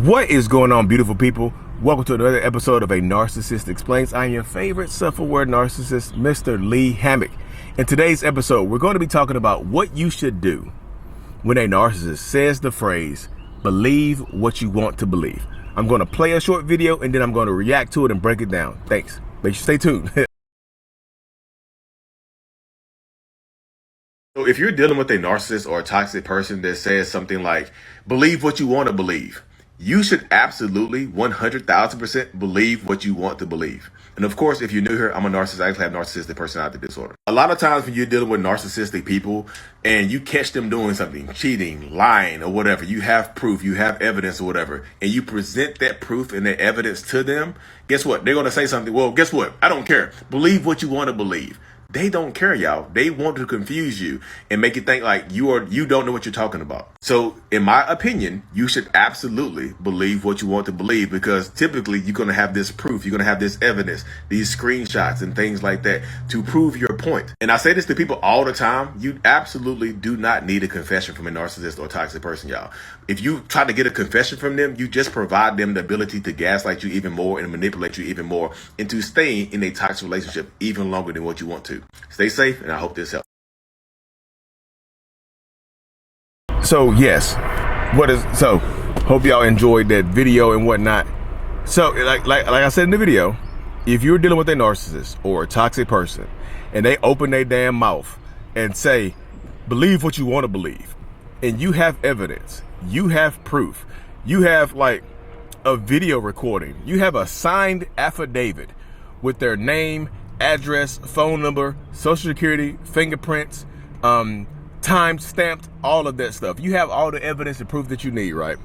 What is going on, beautiful people? Welcome to another episode of A Narcissist Explains. I am your favorite self-aware narcissist, Mr. Lee Hammock. In today's episode, we're going to be talking about what you should do when a narcissist says the phrase, believe what you want to believe. I'm going to play a short video and then I'm going to react to it and break it down. Thanks. Make sure you stay tuned. So if you're dealing with a narcissist or a toxic person that says something like, believe what you want to believe, you should absolutely 100,000% believe what you want to believe. And of course, if you're new here, I'm a narcissist. I actually have narcissistic personality disorder. A lot of times when you're dealing with narcissistic people and you catch them doing something, cheating, lying, or whatever, you have proof, you have evidence or whatever, and you present that proof and that evidence to them, guess what? They're going to say something. Well, guess what? I don't care. Believe what you want to believe. They don't care, y'all. They want to confuse you and make you think like you don't know what you're talking about. So in my opinion, you should absolutely believe what you want to believe, because typically you're going to have this proof. You're going to have this evidence, these screenshots and things like that to prove your point. And I say this to people all the time. You absolutely do not need a confession from a narcissist or toxic person, y'all. If you try to get a confession from them, you just provide them the ability to gaslight you even more and manipulate you even more into staying in a toxic relationship even longer than what you want to. Stay safe, and I hope this helps. So yes, hope y'all enjoyed that video and whatnot. So like I said in the video, if you're dealing with a narcissist or a toxic person and they open their damn mouth and say, believe what you want to believe, and you have evidence, you have proof, you have like a video recording, you have a signed affidavit with their name, address, phone number, social security, fingerprints, time stamped, all of that stuff. You have all the evidence and proof that you need, right?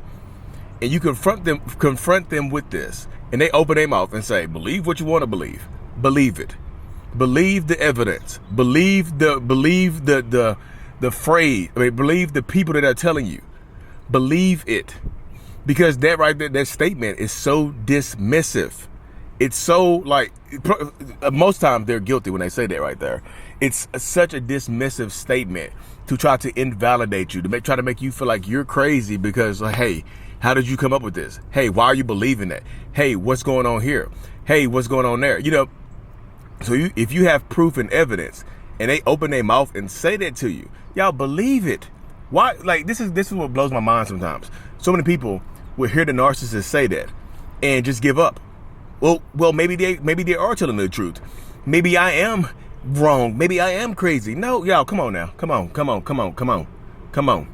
And you confront them with this, and they open their mouth and say, believe what you want to believe. Believe it. Believe the evidence. Believe the phrase. I mean, believe the people that are telling you. Believe it. Because that right there, that statement is so dismissive. It's so like, most times they're guilty when they say that right there. It's such a dismissive statement to try to invalidate you, to try to make you feel like you're crazy because, hey, how did you come up with this? Hey, why are you believing that? Hey, what's going on here? Hey, what's going on there? You know, so if you have proof and evidence and they open their mouth and say that to you, y'all believe it. Why? Like, this is what blows my mind sometimes. So many people will hear the narcissist say that and just give up. Well, maybe they are telling the truth. Maybe I am wrong. Maybe I am crazy. No, y'all, come on now. Come on.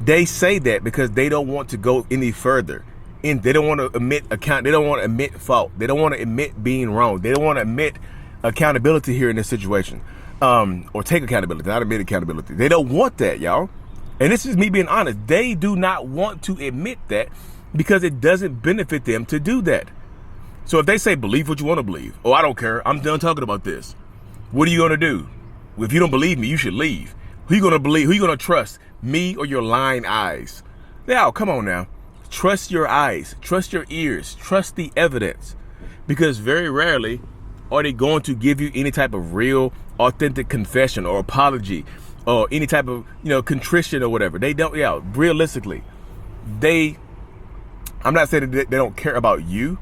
They say that because they don't want to go any further. And they don't want to admit They don't want to admit fault. They don't want to admit being wrong. They don't want to admit accountability here in this situation. Or take accountability, not admit accountability. They don't want that, y'all. And this is me being honest. They do not want to admit that because it doesn't benefit them to do that. So if they say, believe what you want to believe. Oh, I don't care. I'm done talking about this. What are you going to do? If you don't believe me, you should leave. Who you going to believe? Who you going to trust? Me or your lying eyes? Now, come on now. Trust your eyes. Trust your ears. Trust the evidence. Because very rarely are they going to give you any type of real, authentic confession or apology or any type of, contrition or whatever. They don't, realistically, I'm not saying that they don't care about you.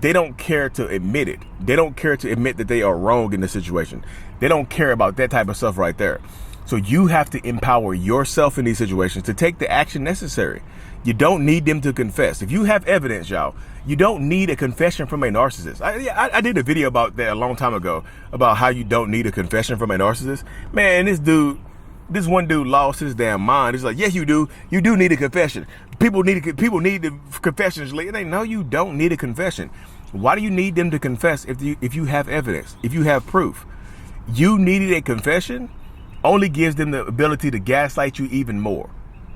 They don't care to admit it. They don't care to admit that they are wrong in the situation. They don't care about that type of stuff right there. So you have to empower yourself in these situations to take the action necessary. You don't need them to confess. If you have evidence, y'all, you don't need a confession from a narcissist. I did a video about that a long time ago about how you don't need a confession from a narcissist. Man, this one dude lost his damn mind. He's like, yes, you do. You do need a confession. People need the confessions. No, you don't need a confession. Why do you need them to confess if you have evidence, if you have proof? You needed a confession only gives them the ability to gaslight you even more.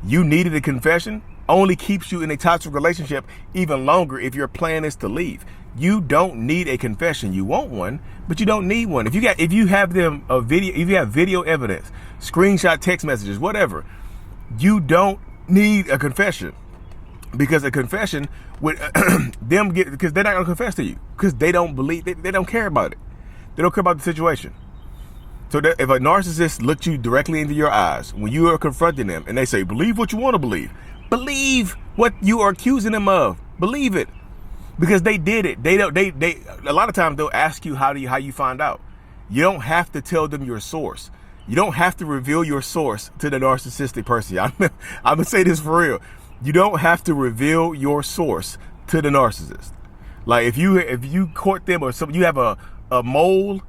You needed a confession only keeps you in a toxic relationship even longer if your plan is to leave. You don't need a confession. You want one, but you don't need one. If you have video evidence, screenshot text messages, whatever, you don't need a confession, because a confession would because they're not going to confess to you because they don't believe, they don't care about it. They don't care about the situation. So that if a narcissist looks you directly into your eyes when you are confronting them and they say, believe what you want to believe, Believe what you are accusing them of. Believe it. Because they did it. They a lot of times they'll ask you how you find out. You don't have to tell them your source. You don't have to reveal your source to the narcissistic person. I'm gonna say this for real. You don't have to reveal your source to the narcissist. Like if you court them or something, you have a mole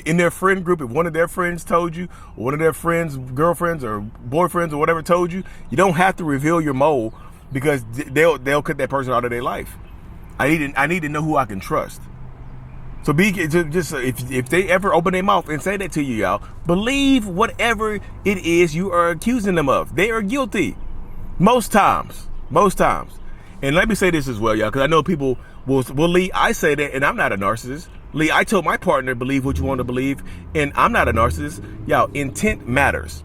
in their friend group. If one of their friends told you, or one of their friends, girlfriends or boyfriends or whatever told you, you don't have to reveal your mole, because they'll cut that person out of their life. I need to know who I can trust. So if they ever open their mouth and say that to you, y'all, believe whatever it is you are accusing them of. They are guilty. Most times. And let me say this as well, y'all, because I know people will, Lee, I say that, and I'm not a narcissist. Lee, I told my partner, believe what you want to believe, and I'm not a narcissist. Y'all, intent matters.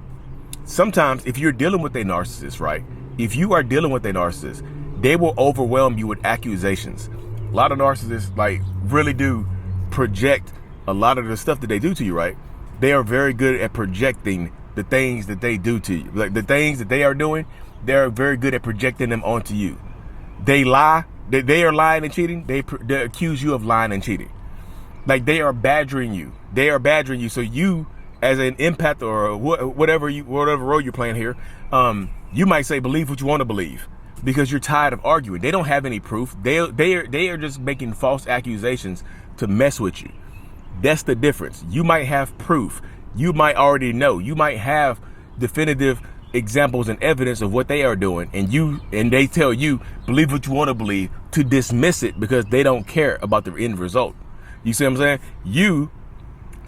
Sometimes if you're dealing with a narcissist, right? If you are dealing with a narcissist, they will overwhelm you with accusations. A lot of narcissists really do project a lot of the stuff that they do to you, right? They are very good at projecting the things that they do to you. Like the things that they are doing, they're very good at projecting them onto you. They lie. They are lying and cheating. They accuse you of lying and cheating. Like they are badgering you. So you, as an empath or whatever role you're playing here, you might say believe what you want to believe, because you're tired of arguing. They don't have any proof. They are just making false accusations to mess with you. That's the difference. You might have proof. You might already know. You might have definitive examples and evidence of what they are doing, and they tell you believe what you want to believe, to dismiss it because they don't care about the end result. You see what I'm saying?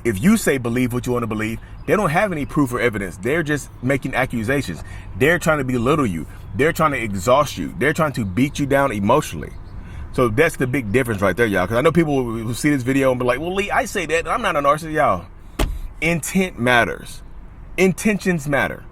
If you say believe what you want to believe, they don't have any proof or evidence. They're just making accusations. They're trying to belittle you. They're trying to exhaust you. They're trying to beat you down emotionally. So that's the big difference right there, y'all. Because I know people will see this video and be like, well, Lee, I say that, and I'm not a narcissist. Y'all, intent matters. Intentions matter.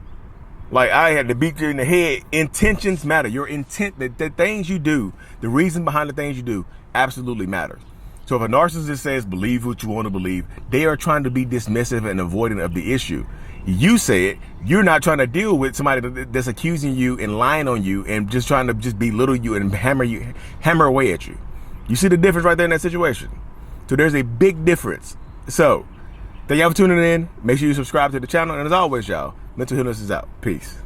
Like I had to beat you in the head. Intentions matter. Your intent, the things you do, the reason behind the things you do absolutely matters. So if a narcissist says believe what you want to believe, they are trying to be dismissive and avoidant of the issue. You say it, you're not trying to deal with somebody that's accusing you and lying on you and just trying to just belittle you and hammer away at you. You see the difference right there in that situation? So there's a big difference. So thank y'all for tuning in. Make sure you subscribe to the channel. And as always, y'all, Mental Healness is out. Peace.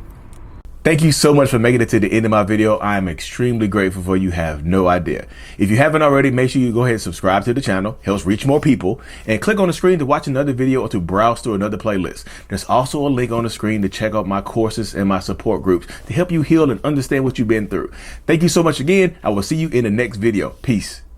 Thank you so much for making it to the end of my video. I am extremely grateful for you. Have no idea. If you haven't already, make sure you go ahead and subscribe to the channel. Helps reach more people. And click on the screen to watch another video or to browse through another playlist. There's also a link on the screen to check out my courses and my support groups to help you heal and understand what you've been through. Thank you so much again. I will see you in the next video. Peace.